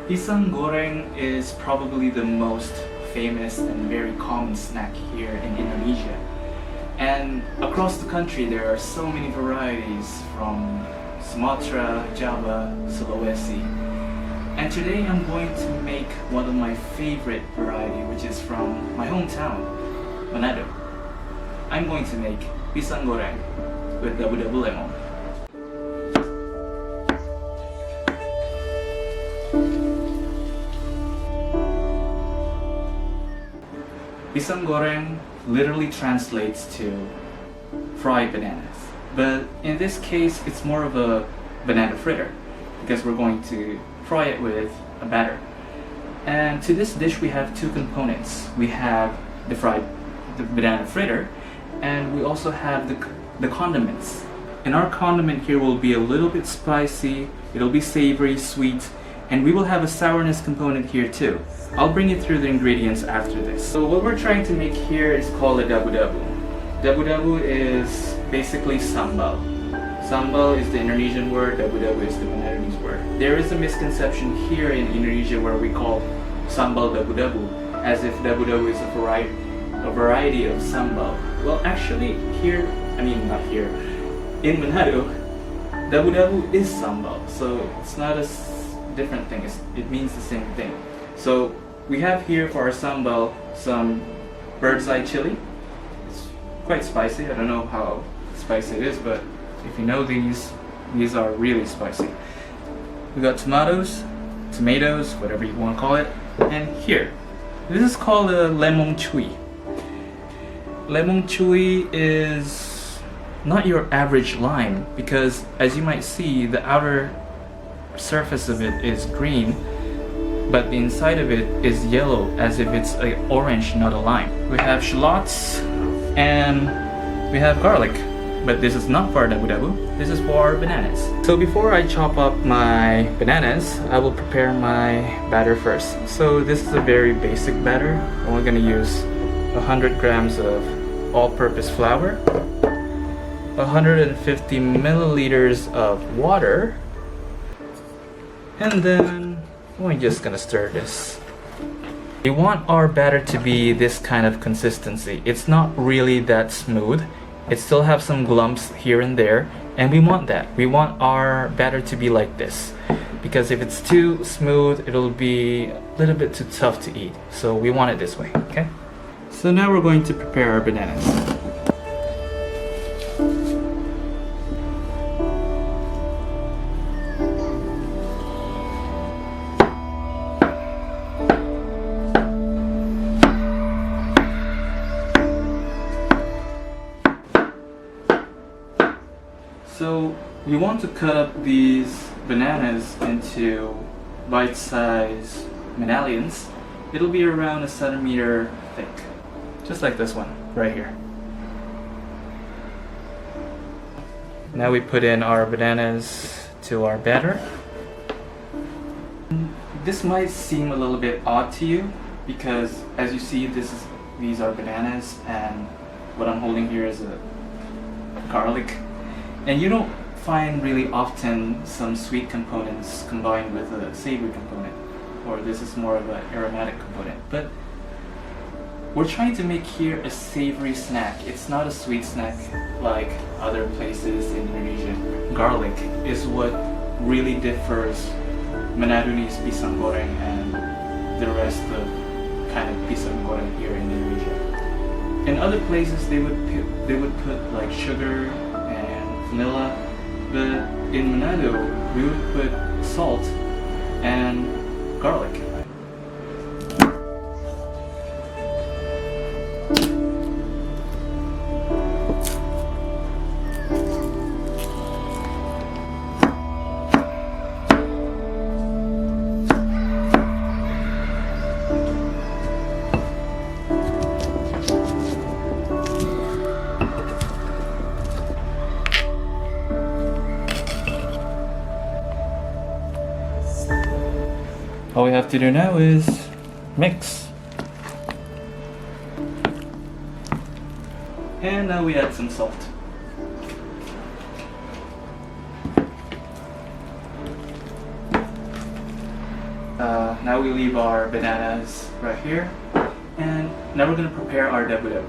Pisang Goreng is probably the most famous and very common snack here in Indonesia. And across the country there are so many varieties from Sumatra, Java, Sulawesi. And today I'm going to make one of my favorite variety, which is from my hometown, Manado. I'm going to make Pisang Goreng with Dabu-dabu Lemong. Pisang Goreng literally translates to fried bananas, but in this case it's more of a banana fritter because we're going to fry it with a batter. And to this dish we have two components. We have the banana fritter, and we also have the condiments. And our condiment here will be a little bit spicy, it'll be savory, sweet, and we will have a sourness component here too. I'll bring you through the ingredients after this. So what we're trying to make here is called a dabu-dabu. Dabu-dabu is basically sambal. Sambal is the Indonesian word, dabu-dabu is the Manadonese word. There is a misconception here in Indonesia where we call sambal dabu-dabu as if dabu-dabu is a variety of sambal. Well, actually not here, in Manado, dabu-dabu is sambal, so it's not a different thing, it means the same thing. So we have here for our sambal some bird's eye chili. It's quite spicy. I don't know how spicy it is, but if you know these are really spicy. We got tomatoes, whatever you want to call it. And here, this is called a lemong chewy. Lemong chewy is not your average lime because, as you might see, the outer surface of it is green, but the inside of it is yellow, as if it's an orange, not a lime. We have shallots and we have garlic, but this is not for our dabu-dabu, this is for our bananas. So before I chop up my bananas, I will prepare my batter first. So this is a very basic batter. I'm only going to use 100 grams of all-purpose flour, 150 milliliters of water, and then we're just gonna stir this. We want our batter to be this kind of consistency. It's not really that smooth. It still have some lumps here and there, and we want that. We want our batter to be like this, because if it's too smooth, it'll be a little bit too tough to eat. So we want it this way, okay? So now we're going to prepare our bananas. So we want to cut up these bananas into bite-sized medallions. It'll be around a centimeter thick, just like this one right here. Now we put in our bananas to our batter. This might seem a little bit odd to you because, as you see, these are bananas, and what I'm holding here is a garlic. And you don't find really often some sweet components combined with a savory component, or this is more of an aromatic component. But we're trying to make here a savory snack. It's not a sweet snack like other places in Indonesia. Garlic is what really differs Manadonese Pisang Goreng and the rest of kind of Pisang Goreng here in Indonesia. In other places they would put like sugar and vanilla, but in Manado we would put salt and garlic. All we have to do now is mix. And now we add some salt. Now we leave our bananas right here, and now we're going to prepare our dabu-dabu.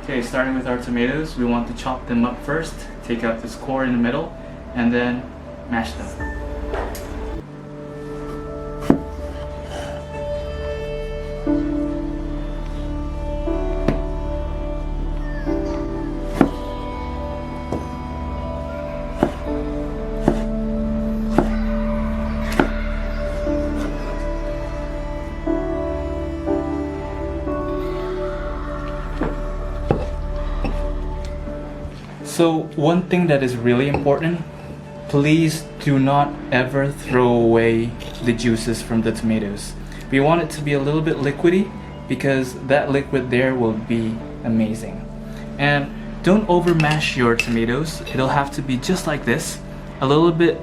Okay, starting with our tomatoes, we want to chop them up first, take out this core in the middle, and then mash them. So one thing that is really important, please do not ever throw away the juices from the tomatoes. We want it to be a little bit liquidy because that liquid there will be amazing. And don't over mash your tomatoes. It'll have to be just like this, a little bit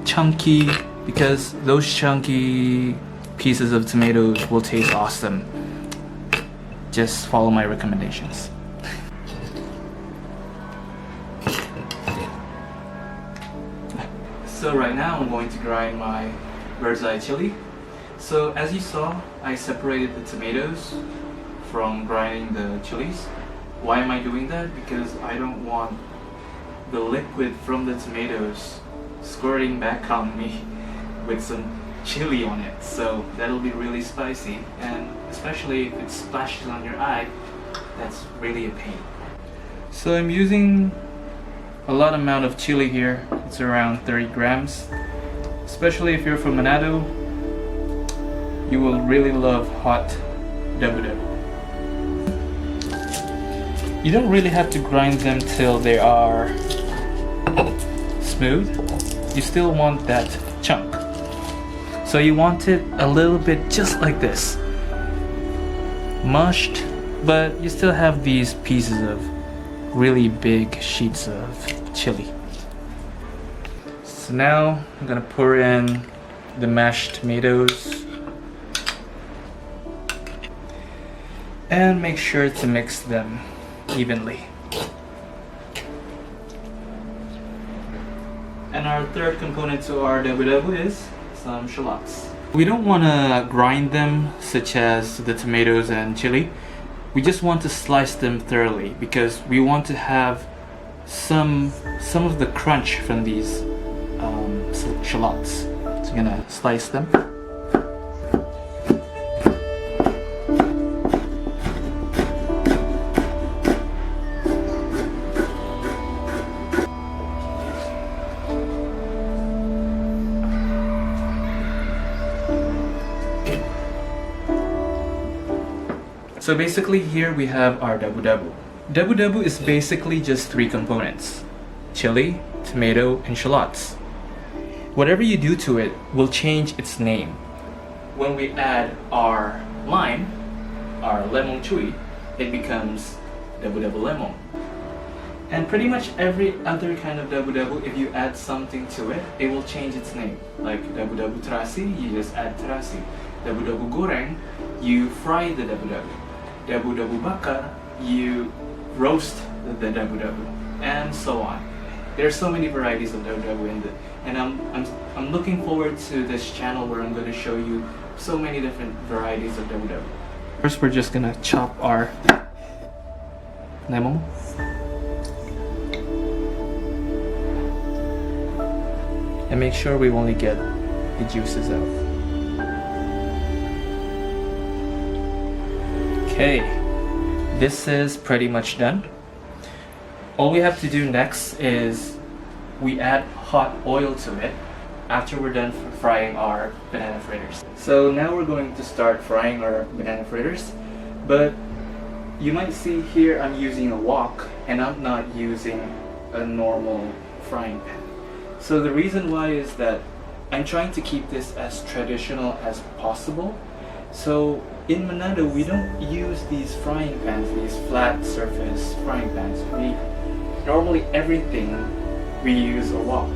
chunky, because those chunky pieces of tomatoes will taste awesome. Just follow my recommendations. So right now I'm going to grind my bird's eye chili. So as you saw, I separated the tomatoes from grinding the chilies. Why am I doing that? Because I don't want the liquid from the tomatoes squirting back on me with some chili on it. So that'll be really spicy, and especially if it splashes on your eye, that's really a pain. So I'm using a lot amount of chili here. It's around 30 grams. Especially if you're from Manado, you will really love hot dabu-dabu. You don't really have to grind them till they are smooth. You still want that chunk. So you want it a little bit just like this. Mushed, but you still have these pieces of really big sheets of chili. So now I'm gonna pour in the mashed tomatoes and make sure to mix them evenly. And our third component to our dabu-dabu is some shallots. We don't want to grind them such as the tomatoes and chili. We just want to slice them thoroughly because we want to have some of the crunch from these shallots. So I'm gonna slice them. So basically here we have our dabu-dabu. Dabu-dabu is basically just three components: chili, tomato, and shallots. Whatever you do to it will change its name. When we add our lime, our lemon chewy, it becomes dabu-dabu lemong. And pretty much every other kind of dabu-dabu, if you add something to it, it will change its name. Like dabu-dabu terasi, you just add terasi. Dabu-dabu goreng, you fry the dabu-dabu. Dabu-dabu bakar, you roast the dabu-dabu, and so on. There are so many varieties of dabu-dabu in the, and I'm looking forward to this channel where I'm going to show you so many different varieties of dabu-dabu. First, we're just gonna chop our lemon. And make sure we only get the juices out. Okay, this is pretty much done. All we have to do next is we add hot oil to it after we're done frying our banana fritters. So now we're going to start frying our banana fritters, but you might see here I'm using a wok and I'm not using a normal frying pan. So the reason why is that I'm trying to keep this as traditional as possible. So in Manado, we don't use these frying pans, these flat surface frying pans. Normally everything we use a wok.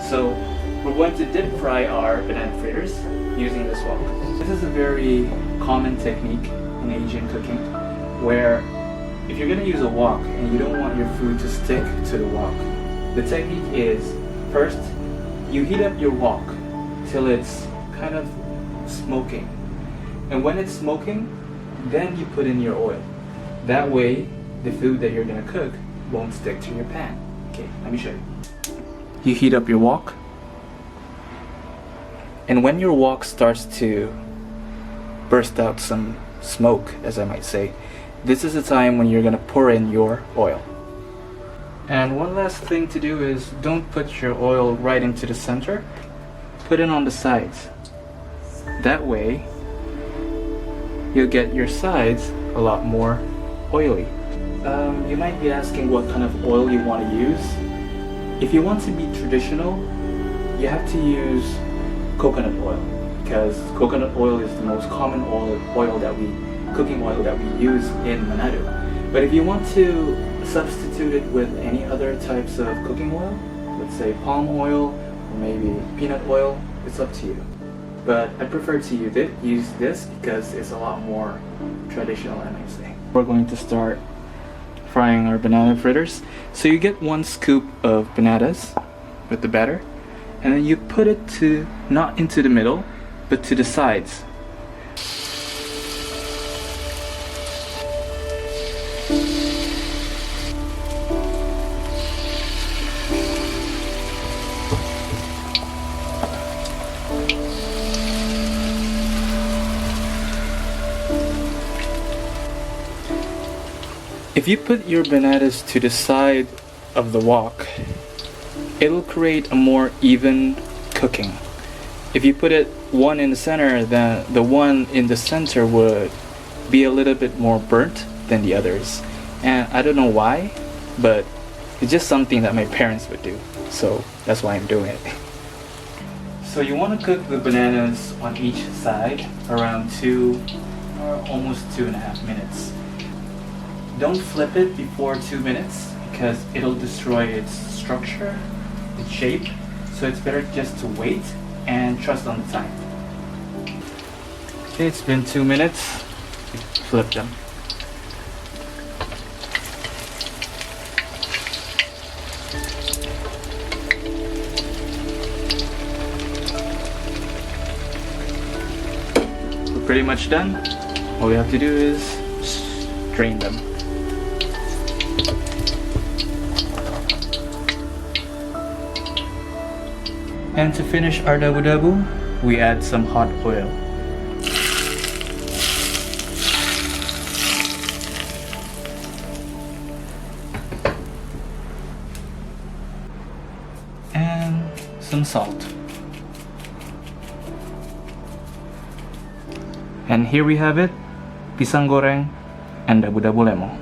So we're going to dip fry our banana fritters using this wok. This is a very common technique in Asian cooking where if you're going to use a wok and you don't want your food to stick to the wok, the technique is first you heat up your wok until it's kind of smoking. And when it's smoking, then you put in your oil. That way, the food that you're gonna cook won't stick to your pan. Okay, let me show you. You heat up your wok. And when your wok starts to burst out some smoke, as I might say, this is the time when you're gonna pour in your oil. And one last thing to do is don't put your oil right into the center. Put it on the sides. That way, you'll get your sides a lot more oily. You might be asking what kind of oil you want to use. If you want to be traditional, you have to use coconut oil, because coconut oil is the most common cooking oil that we use in Manado. But if you want to substitute it with any other types of cooking oil, let's say palm oil or maybe peanut oil, it's up to you. But I prefer to use this because it's a lot more traditional, I might say. We're going to start frying our banana fritters. So you get 1 scoop of bananas with the batter, and then you put it not into the middle, but to the sides. If you put your bananas to the side of the wok, it'll create a more even cooking. If you put it one in the center, then the one in the center would be a little bit more burnt than the others. And I don't know why, but it's just something that my parents would do. So that's why I'm doing it. So you want to cook the bananas on each side around 2 or almost 2.5 minutes. Don't flip it before 2 minutes because it'll destroy its structure, its shape. So it's better just to wait and trust on the time. Okay, it's been 2 minutes. Flip them. We're pretty much done. All we have to do is drain them. And to finish our dabu-dabu, we add some hot oil. And some salt. And here we have it, pisang goreng and dabu-dabu lemong.